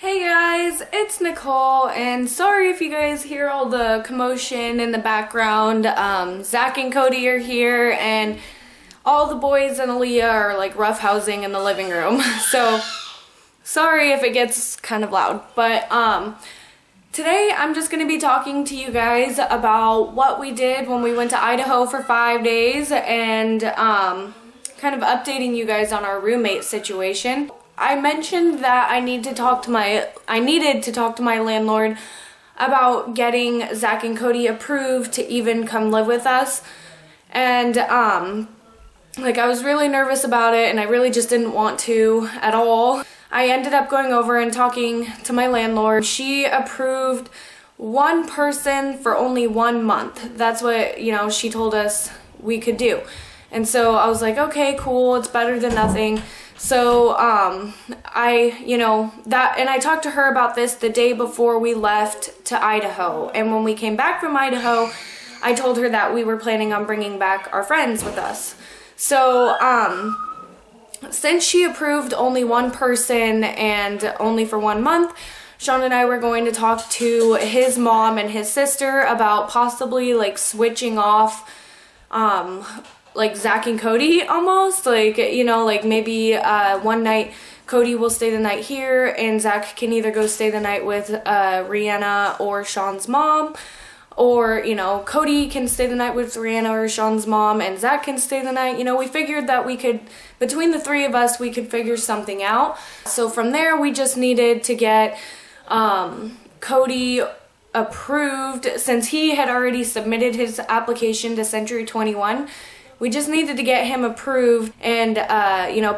Hey guys, it's Nicole, and sorry if you guys hear all the commotion in the background. Zach and Cody are here, and all the boys and Aaliyah are like roughhousing in the living room. So sorry if it gets kind of loud, but today I'm just going to be talking to you guys about what we did when we went to Idaho for 5 days, and kind of updating you guys on our roommate situation. I mentioned that I needed to talk to my landlord about getting Zach and Cody approved to even come live with us. And like, I was really nervous about it, and I really just didn't want to at all. I ended up going over and talking to my landlord. She approved one person for only 1 month. That's what, she told us we could do. And so I was like, okay, cool, it's better than nothing. So, I talked to her about this the day before we left to Idaho. And when we came back from Idaho, I told her that we were planning on bringing back our friends with us. So, since she approved only one person and only for 1 month, Sean and I were going to talk to his mom and his sister about possibly like switching off, like Zach and Cody almost, like maybe one night Cody will stay the night here and Zach can either go stay the night with Rihanna or Sean's mom, or Cody can stay the night with Rihanna or Sean's mom and Zach can stay the night. We figured that we could, between the three of us, we could figure something out. So from there we just needed to get Cody approved, since he had already submitted his application to Century 21. We just needed to get him approved and,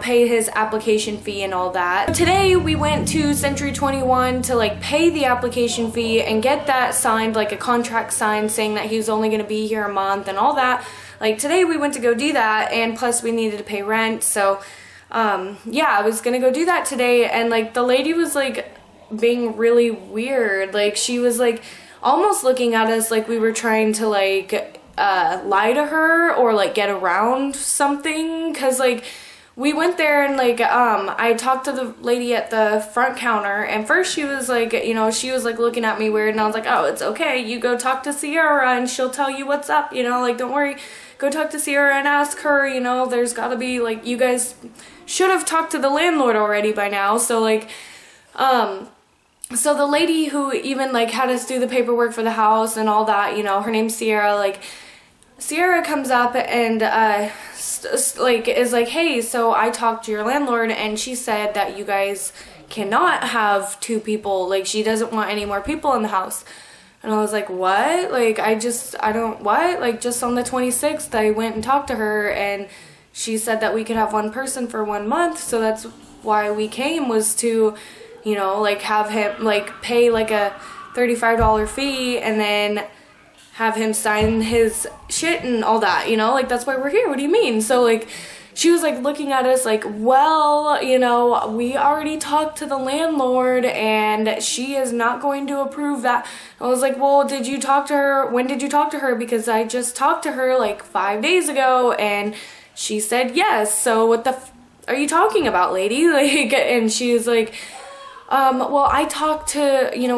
pay his application fee and all that. Today we went to Century 21 to like pay the application fee and get that signed, like a contract signed saying that he was only going to be here a month and all that. Like today we went to go do that, and plus we needed to pay rent. So, I was going to go do that today, and like the lady was like being really weird. Like she was like almost looking at us like we were trying to like lie to her or like get around something, because like we went there and like I talked to the lady at the front counter, and first she was like, she was like looking at me weird, and I was like, oh, it's okay, you go talk to Sierra and she'll tell you what's up, like don't worry, go talk to Sierra and ask her, there's gotta be like, you guys should have talked to the landlord already by now. So like so the lady who even like had us do the paperwork for the house and all that, her name's Sierra, like Sierra comes up and is like, hey, so I talked to your landlord and she said that you guys cannot have 2 people, like she doesn't want any more people in the house. And I was like, what? Like like just on the 26th I went and talked to her and she said that we could have 1 person for 1 month. So that's why we came, was to like have him like pay like a $35 fee and then have him sign his shit and all that, like that's why we're here. What do you mean? So like she was like looking at us like, well, we already talked to the landlord and she is not going to approve that. I was like, well, did you talk to her? When did you talk to her? Because I just talked to her like 5 days ago and she said yes. So what the are you talking about, lady? Like, and she was like, well,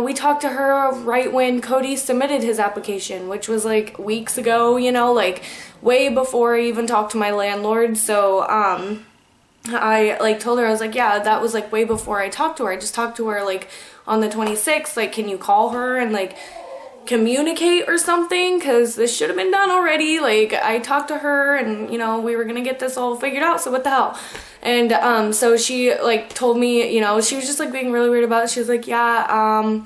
we talked to her right when Cody submitted his application, which was like weeks ago, like way before I even talked to my landlord. So, I like told her, I was like, yeah, that was like way before I talked to her. I just talked to her like on the 26th, like, can you call her and like communicate or something? 'Cause this should have been done already. Like I talked to her and, we were gonna get this all figured out. So what the hell? And so she like told me, she was just like being really weird about it. She was like, yeah,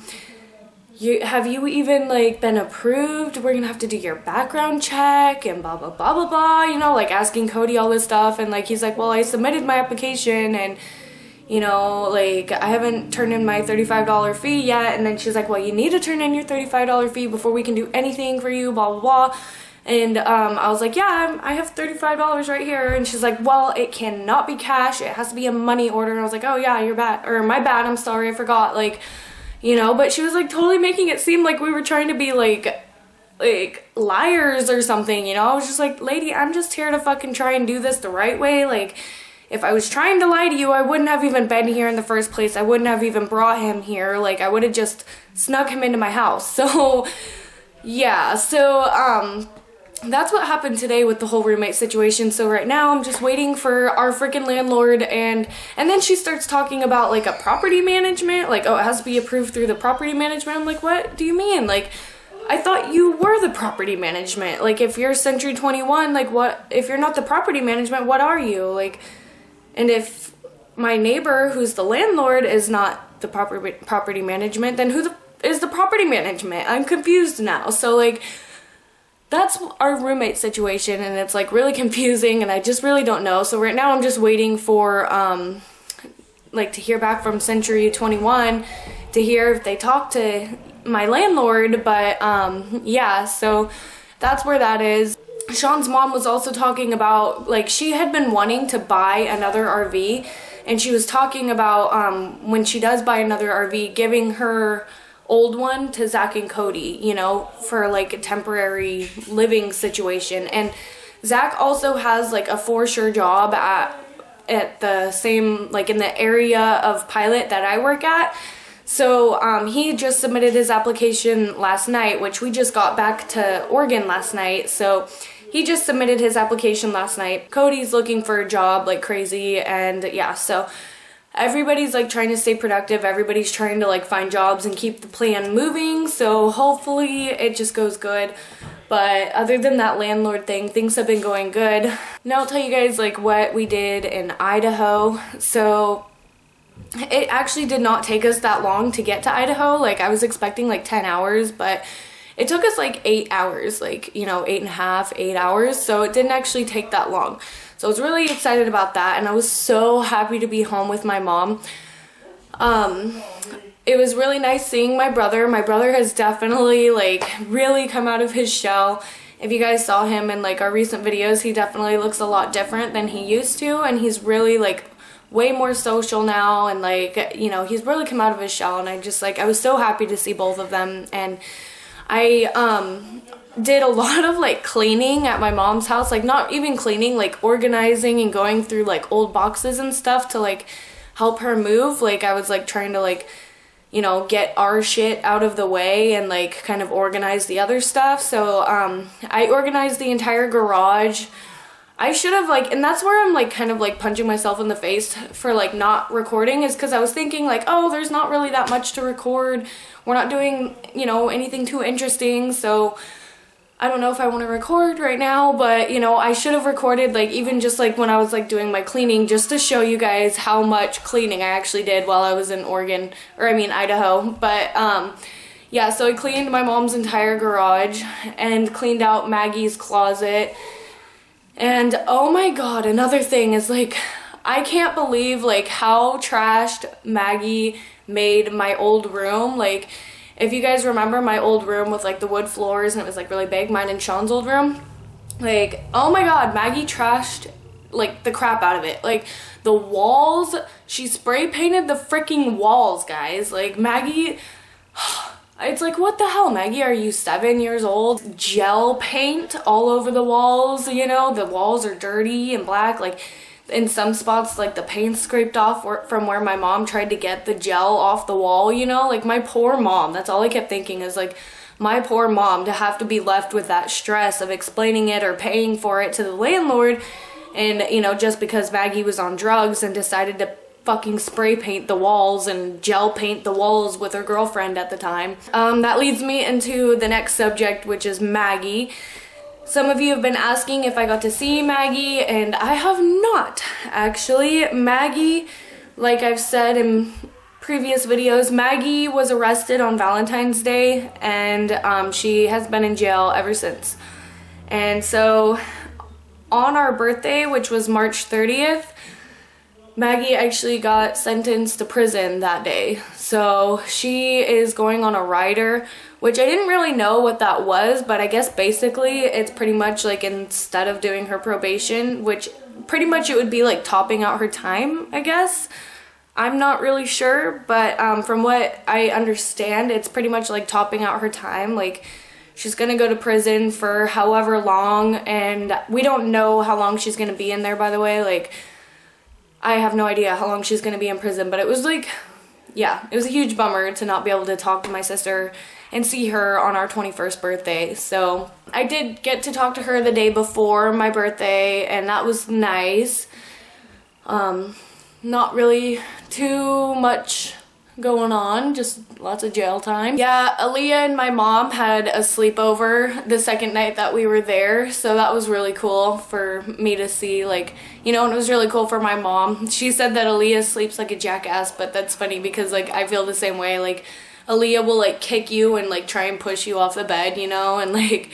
have you even like been approved? We're gonna have to do your background check and blah blah blah blah blah, like asking Cody all this stuff. And like he's like, well, I submitted my application and like I haven't turned in my $35 fee yet. And then she's like, well, you need to turn in your $35 fee before we can do anything for you, blah blah blah. And I was like, yeah, I have $35 right here. And she's like, well, it cannot be cash, it has to be a money order. And I was like, oh yeah, you're bad, or my bad, I'm sorry, I forgot. Like, but she was like totally making it seem like we were trying to be like liars or something. I was just like, lady, I'm just here to fucking try and do this the right way. Like, if I was trying to lie to you, I wouldn't have even been here in the first place. I wouldn't have even brought him here. Like, I would have just snuck him into my house. So, yeah. So, that's what happened today with the whole roommate situation. So right now I'm just waiting for our freaking landlord, and then she starts talking about like a property management, like, oh, it has to be approved through the property management. I'm like, what do you mean? Like, I thought you were the property management. Like, if you're Century 21, like, what, if you're not the property management, what are you? Like, and if my neighbor, who's the landlord, is not the property management, then who is the property management? I'm confused now. So, like, that's our roommate situation, and it's like really confusing, and I just really don't know. So right now I'm just waiting for like to hear back from Century 21 to hear if they talk to my landlord. But yeah, so that's where that is. Sean's mom was also talking about, like, she had been wanting to buy another RV, and she was talking about when she does buy another RV, giving her old one to Zach and Cody, you know, for like a temporary living situation. And Zach also has like a for sure job at the same, like, in the area of Pilot that I work at. So he just submitted his application last night, which we just got back to Oregon last night. So he just submitted his application last night. Cody's looking for a job like crazy, and yeah, so everybody's like trying to stay productive. Everybody's trying to like find jobs and keep the plan moving. So hopefully it just goes good. But other than that landlord thing, things have been going good. Now I'll tell you guys like what we did in Idaho. So it actually did not take us that long to get to Idaho. Like, I was expecting like 10 hours, but it took us like 8 hours, like, you know, 8.5, 8 hours. So it didn't actually take that long. So I was really excited about that, and I was so happy to be home with my mom. It was really nice seeing my brother. My brother has definitely like really come out of his shell. If you guys saw him in like our recent videos, he definitely looks a lot different than he used to, and he's really like way more social now, and like, you know, he's really come out of his shell. And I was so happy to see both of them. And I did a lot of like cleaning at my mom's house, like not even cleaning, like organizing and going through like old boxes and stuff to like help her move. Like, I was like trying to like, you know, get our shit out of the way and like kind of organize the other stuff. So I organized the entire garage. I should have like, and that's where I'm like kind of like punching myself in the face for like not recording, is because I was thinking like, oh, there's not really that much to record. We're not doing, you know, anything too interesting. So I don't know if I want to record right now, but, you know, I should have recorded, like, even just, like, when I was, like, doing my cleaning, just to show you guys how much cleaning I actually did while I was in Idaho. But, yeah, so I cleaned my mom's entire garage and cleaned out Maggie's closet. And, oh my god, another thing is, like, I can't believe, like, how trashed Maggie made my old room. Like, if you guys remember my old room with like the wood floors and it was like really big, mine and Sean's old room, like, oh my god, Maggie trashed like the crap out of it. Like, the walls, she spray painted the freaking walls, guys. Like, Maggie, it's like, what the hell, Maggie, are you 7 years old? Gel paint all over the walls, you know, the walls are dirty and black. Like, in some spots, like, the paint scraped off from where my mom tried to get the gel off the wall, you know? Like, my poor mom, that's all I kept thinking is, like, my poor mom to have to be left with that stress of explaining it or paying for it to the landlord, and, you know, just because Maggie was on drugs and decided to fucking spray paint the walls and gel paint the walls with her girlfriend at the time. That leads me into the next subject, which is Maggie. Some of you have been asking if I got to see Maggie, and I have not, actually. Maggie, like I've said in previous videos, Maggie was arrested on Valentine's Day, and she has been in jail ever since. And so, on our birthday, which was March 30th, Maggie actually got sentenced to prison that day. So she is going on a rider, which I didn't really know what that was, but I guess basically it's pretty much like instead of doing her probation, which pretty much it would be like topping out her time, I guess. I'm not really sure, but from what I understand, it's pretty much like topping out her time. Like, she's gonna go to prison for however long, and we don't know how long she's gonna be in there, by the way. Like, I have no idea how long she's gonna be in prison, but it was like, yeah, it was a huge bummer to not be able to talk to my sister and see her on our 21st birthday. So I did get to talk to her the day before my birthday, and that was nice. Not really too much going on, just lots of jail time. Yeah, Aaliyah and my mom had a sleepover the second night that we were there, so that was really cool for me to see, like, you know, and it was really cool for my mom. She said that Aaliyah sleeps like a jackass, but that's funny because, like, I feel the same way. Like, Aaliyah will, like, kick you and, like, try and push you off the bed, you know, and, like,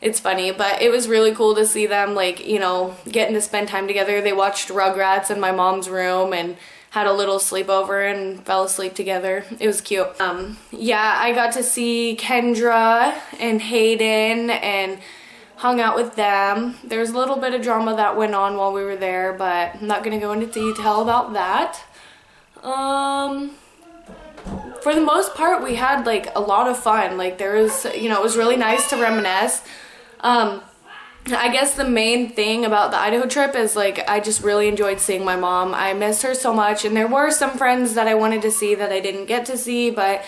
it's funny, but it was really cool to see them, like, you know, getting to spend time together. They watched Rugrats in my mom's room and had a little sleepover and fell asleep together. It was cute. Yeah, I got to see Kendra and Hayden and hung out with them. There was a little bit of drama that went on while we were there, but I'm not gonna go into detail about that. For the most part, we had, like, a lot of fun. Like, there was, you know, it was really nice to reminisce. I guess the main thing about the Idaho trip is, like, I just really enjoyed seeing my mom. I missed her so much, and there were some friends that I wanted to see that I didn't get to see, but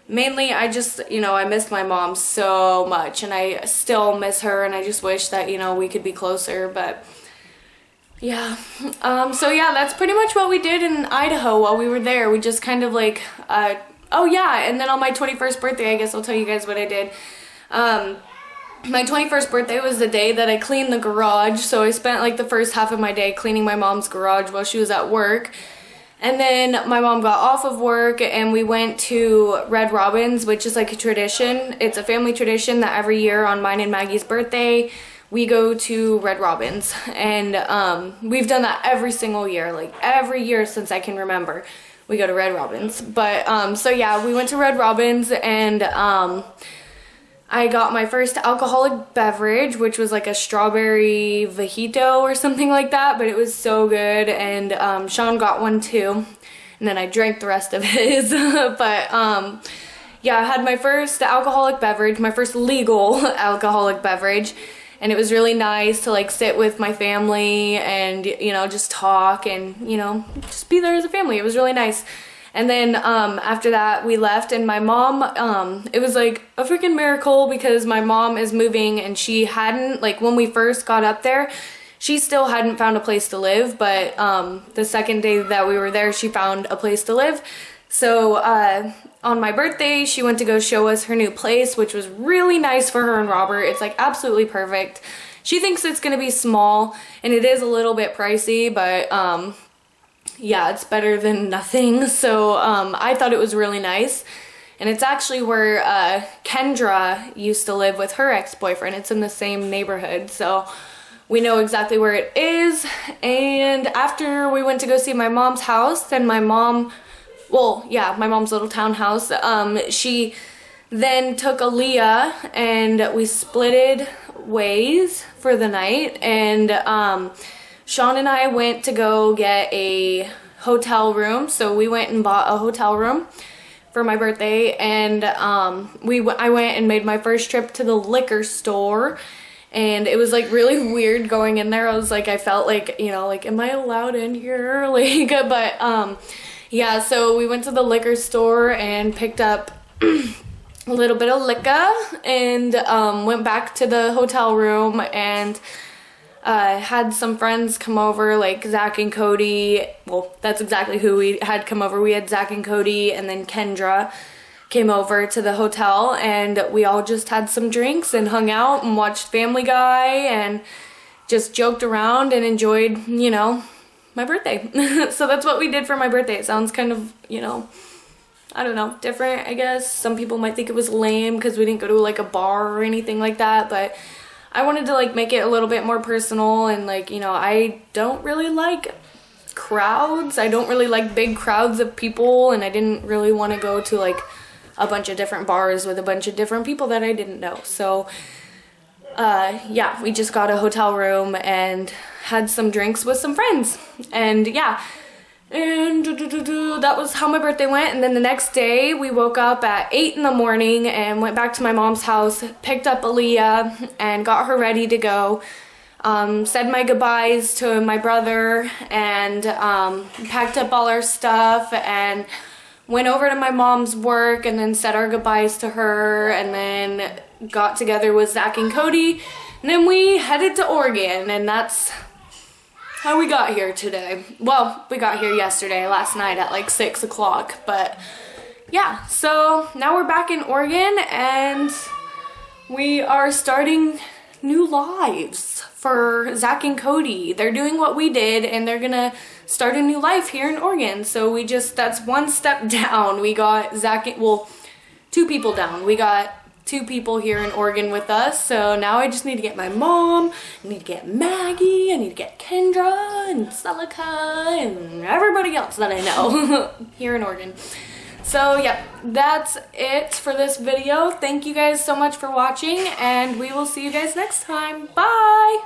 mainly I just, you know, I missed my mom so much, and I still miss her, and I just wish that, you know, we could be closer, but yeah. So yeah, that's pretty much what we did in Idaho while we were there. We just kind of, like, oh yeah, and then on my 21st birthday, I guess I'll tell you guys what I did. My 21st birthday was the day that I cleaned the garage, so I spent, like, the first half of my day cleaning my mom's garage while she was at work. And then my mom got off of work and we went to Red Robin's, which is, like, a tradition. It's a family tradition that every year on mine and Maggie's birthday, we go to Red Robin's. And we've done that every single year, like, every year since I can remember. We go to Red Robin's. But, so yeah, we went to Red Robin's and, I got my first alcoholic beverage, which was like a strawberry Vajito or something like that, but it was so good, and Sean got one too, and then I drank the rest of his, but yeah, I had my first alcoholic beverage, my first legal alcoholic beverage, and it was really nice to, like, sit with my family and, you know, just talk and, you know, just be there as a family. It was really nice. And then after that we left, and my mom, it was like a freaking miracle because my mom is moving, and she hadn't, like, when we first got up there, she still hadn't found a place to live, but the second day that we were there, she found a place to live. So on my birthday, she went to go show us her new place, which was really nice for her and Robert. It's, like, absolutely perfect. She thinks it's gonna be small, and it is a little bit pricey, but yeah, it's better than nothing. So I thought it was really nice. And it's actually where Kendra used to live with her ex-boyfriend. It's in the same neighborhood, so we know exactly where it is. And after we went to go see my mom's house, and my mom, well, yeah, my mom's little townhouse, she then took Aaliyah and we splitted ways for the night. And Sean and I went to go get a hotel room, so we went and bought a hotel room for my birthday, and I went and made my first trip to the liquor store, and it was, like, really weird going in there. I was like, I felt like, you know, like, am I allowed in here? Like, but yeah, so we went to the liquor store and picked up a little bit of liquor and went back to the hotel room and had some friends come over, like Zach and Cody. Well, that's exactly who we had come over. We had Zach and Cody, and then Kendra came over to the hotel, and we all just had some drinks and hung out and watched Family Guy and just joked around and enjoyed, you know, my birthday. So that's what we did for my birthday. It sounds kind of, you know, I don't know, different, I guess. Some people might think it was lame because we didn't go to, like, a bar or anything like that, but I wanted to, like, make it a little bit more personal, and, like, you know, I don't really like crowds. I don't really like big crowds of people, and I didn't really want to go to, like, a bunch of different bars with a bunch of different people that I didn't know. So yeah, we just got a hotel room and had some drinks with some friends, and yeah, and that was how my birthday went. And then the next day we woke up at 8 in the morning and went back to my mom's house, picked up Aaliyah and got her ready to go. said my goodbyes to my brother, and packed up all our stuff and went over to my mom's work, and then said our goodbyes to her, and then got together with Zach and Cody, and then we headed to Oregon, and that's how we got here today. Well, we got here yesterday, last night at like 6 o'clock, but yeah, so now we're back in Oregon, and we are starting new lives for Zach and Cody. They're doing what we did, and they're gonna start a new life here in Oregon. So that's one step down. We got two people down. We got 2 people here in Oregon with us. So now I just need to get my mom, I need to get Maggie, I need to get Kendra and Celica and everybody else that I know here in Oregon. So yeah, that's it for this video. Thank you guys so much for watching, and we will see you guys next time. Bye!